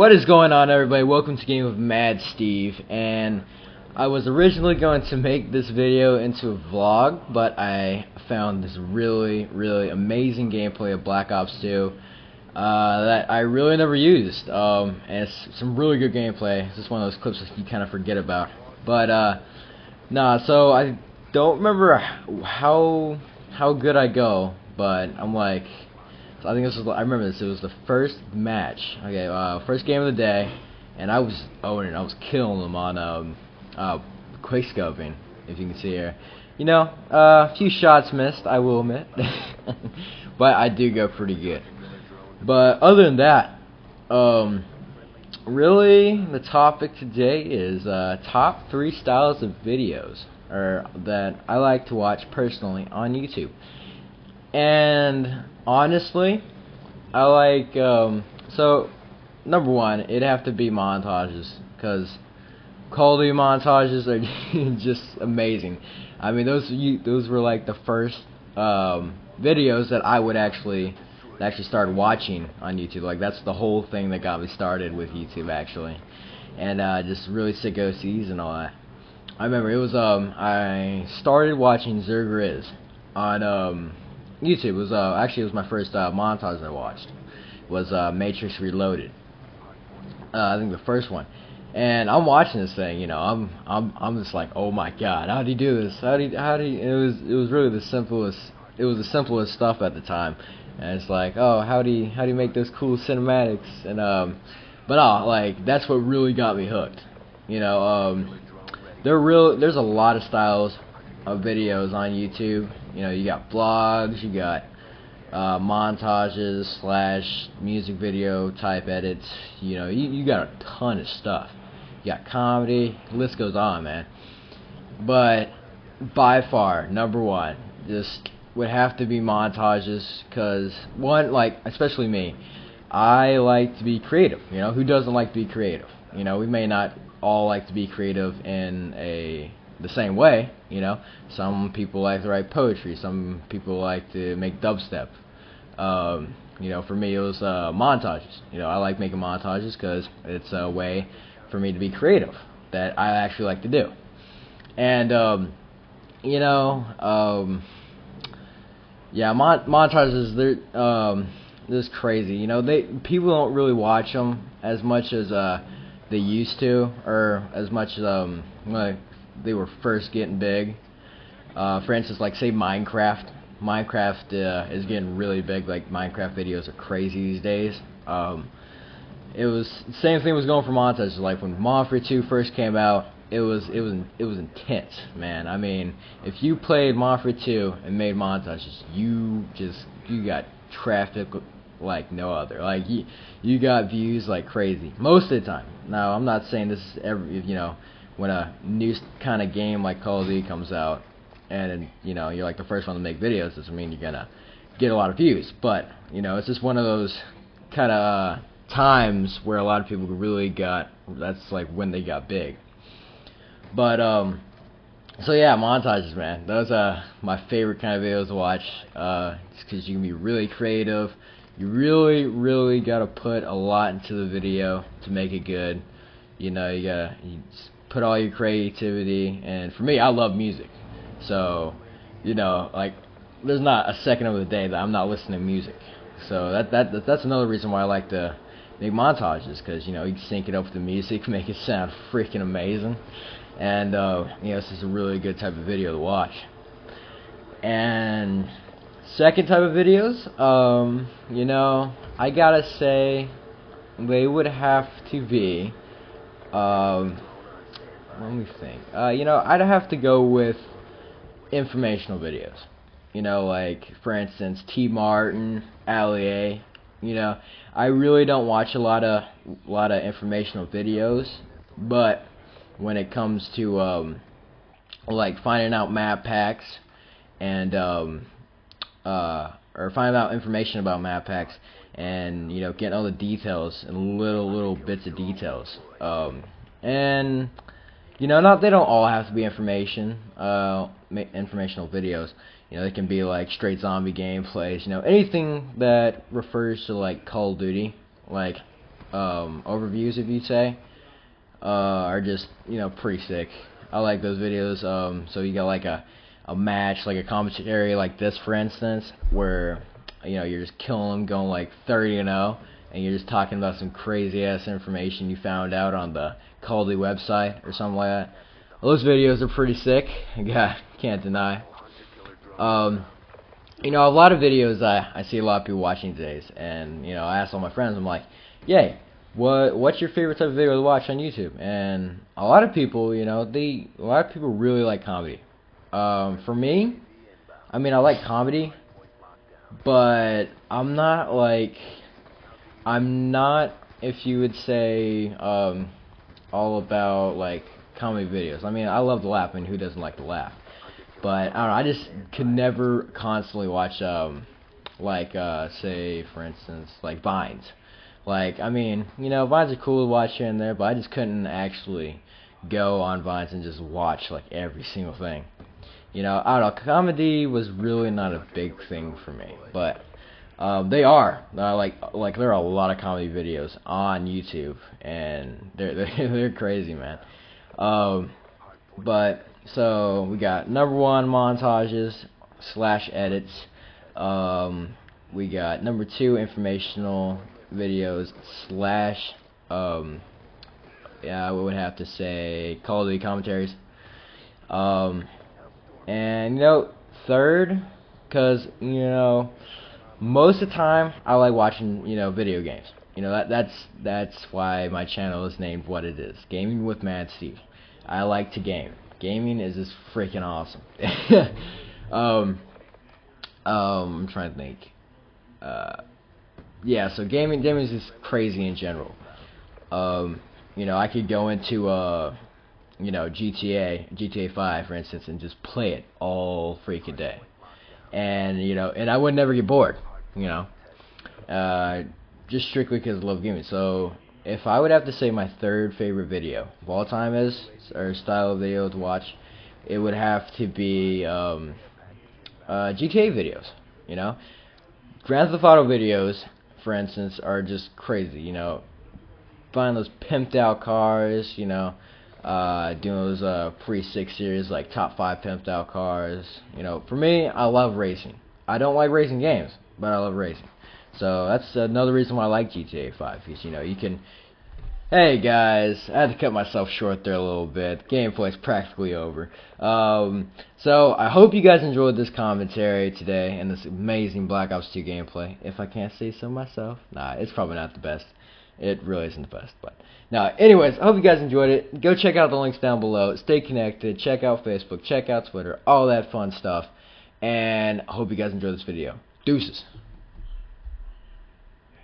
What is going on, everybody? Welcome to Game of Mad Steve. And I was originally going to make this video into a vlog, but I found this really amazing gameplay of Black Ops 2 that I really never used. And it's some really good gameplay. It's just one of those clips that you kind of forget about. But nah, so I don't remember how good I go, but I'm like, I think this was, I remember this, it was the first match, okay, first game of the day, and I was owning, I was killing them on, quickscoping, if you can see here. You know, a few shots missed, I will admit, but I do go pretty good. But other than that, really, the topic today is, top 3 styles of videos, that I like to watch personally on YouTube. And honestly, I like, so, number one, it'd have to be montages, because Call of Duty montages are just amazing. I mean, those were like the first videos that I would actually start watching on YouTube. Like, that's the whole thing that got me started with YouTube, actually. And just really sick OCs and all that. I remember it was, I started watching Zergriz on YouTube. It was actually, it was my first montage I watched. It was Matrix Reloaded. I think the first one. And I'm watching this thing, you know, I'm just like, oh my god, how do you do this? How do you, it was really the simplest stuff at the time. And it's like, oh, how do you make those cool cinematics? And but like, that's what really got me hooked. You know, there's a lot of styles of videos on YouTube. You know, you got vlogs, you got montages / music video type edits. You know, you got a ton of stuff. You got comedy, the list goes on, man. But by far, number one, just would have to be montages, because one, like, especially me, I like to be creative. You know, who doesn't like to be creative? You know, we may not all like to be creative in the same way, you know. Some people like to write poetry, some people like to make dubstep. You know, for me it was montages. You know, I like making montages because it's a way for me to be creative that I actually like to do. And you know, yeah, montages, they're just crazy. You know, people don't really watch them as much as they used to, or as much as like they were first getting big. For instance, like, say Minecraft. Minecraft is getting really big. Like, Minecraft videos are crazy these days. It was the same thing was going for montages. Like, when Mafia 2 first came out, it was intense, man. I mean, if you played Mafia 2 and made montages, you got traffic like no other. Like, you got views like crazy most of the time. Now, I'm not saying this is every, you know, when a new kind of game like Call of Duty comes out, and you know, you're like the first one to make videos, doesn't mean you're gonna get a lot of views. But you know, it's just one of those kind of times where a lot of people really that's like when they got big. But so yeah, montages, man, those are my favorite kind of videos to watch, just because you can be really creative. You really gotta put a lot into the video to make it good. You know, you just put all your creativity. And for me, I love music, so you know, like, there's not a second of the day that I'm not listening to music. So that's another reason why I like to make montages, because you know, you can sync it up with the music, make it sound freaking amazing. And you know, this is a really good type of video to watch. And second type of videos, you know, I gotta say they would have to be, let me think, you know, I'd have to go with informational videos. You know, like, for instance, T. Martin, Ali. You know, I really don't watch a lot of informational videos, but when it comes to like finding out map packs and or finding out information about map packs, and you know, getting all the details and little bits of details, and you know, they don't all have to be informational videos. You know, they can be like straight zombie gameplays. You know, anything that refers to like Call of Duty, like overviews, if you'd say, are just, you know, pretty sick. I like those videos. So you got like a match, like a commentary like this, for instance, where, you know, you're just killing them, going like 30-0, and you're just talking about some crazy ass information you found out on the Call of Duty website or something like that. Those videos are pretty sick. Yeah, can't deny. You know, a lot of videos I see a lot of people watching today's, and you know, I ask all my friends, I'm like, "Yay, what's your favorite type of video to watch on YouTube?" And a lot of people, you know, a lot of people really like comedy. For me, I mean, I like comedy, but I'm not, if you would say, all about like comedy videos. I mean, I love to laugh. I mean, who doesn't like to laugh? But I don't know, I just could never constantly watch, say, for instance, like Vines. Like, I mean, you know, Vines are cool to watch here and there, but I just couldn't actually go on Vines and just watch like every single thing. You know, I don't know, comedy was really not a big thing for me, but they are. Like there are a lot of comedy videos on YouTube, and they're crazy, man. But so we got number one, montages slash edits. We got number two, informational videos slash yeah, I would have to say Call of Duty commentaries. And you know, third, because you know, most of the time I like watching, you know, video games. You know, that's why my channel is named what it is, Gaming with Mad Steve. I like to game. Gaming is just freaking awesome. I'm trying to think. Yeah, so gaming is just crazy in general. You know, I could go into you know, GTA 5, for instance, and just play it all freaking day, and you know, and I would never get bored. You know, just strictly because I love gaming. So if I would have to say my third favorite video of all time is, or style of video to watch, it would have to be GTA videos. You know, Grand Theft Auto videos, for instance, are just crazy. You know, find those pimped out cars. You know, doing those pre-6 series like top 5 pimped out cars. You know, for me, I love racing. I don't like racing games, but I love racing. So that's another reason why I like GTA 5, because you know, you can. Hey guys, I had to cut myself short there a little bit. Gameplay's practically over. So I hope you guys enjoyed this commentary today and this amazing Black Ops 2 gameplay. If I can't say so myself, nah, it's probably not the best. It really isn't the best, but now, anyways, I hope you guys enjoyed it. Go check out the links down below. Stay connected. Check out Facebook. Check out Twitter. All that fun stuff. And I hope you guys enjoyed this video. Deuces.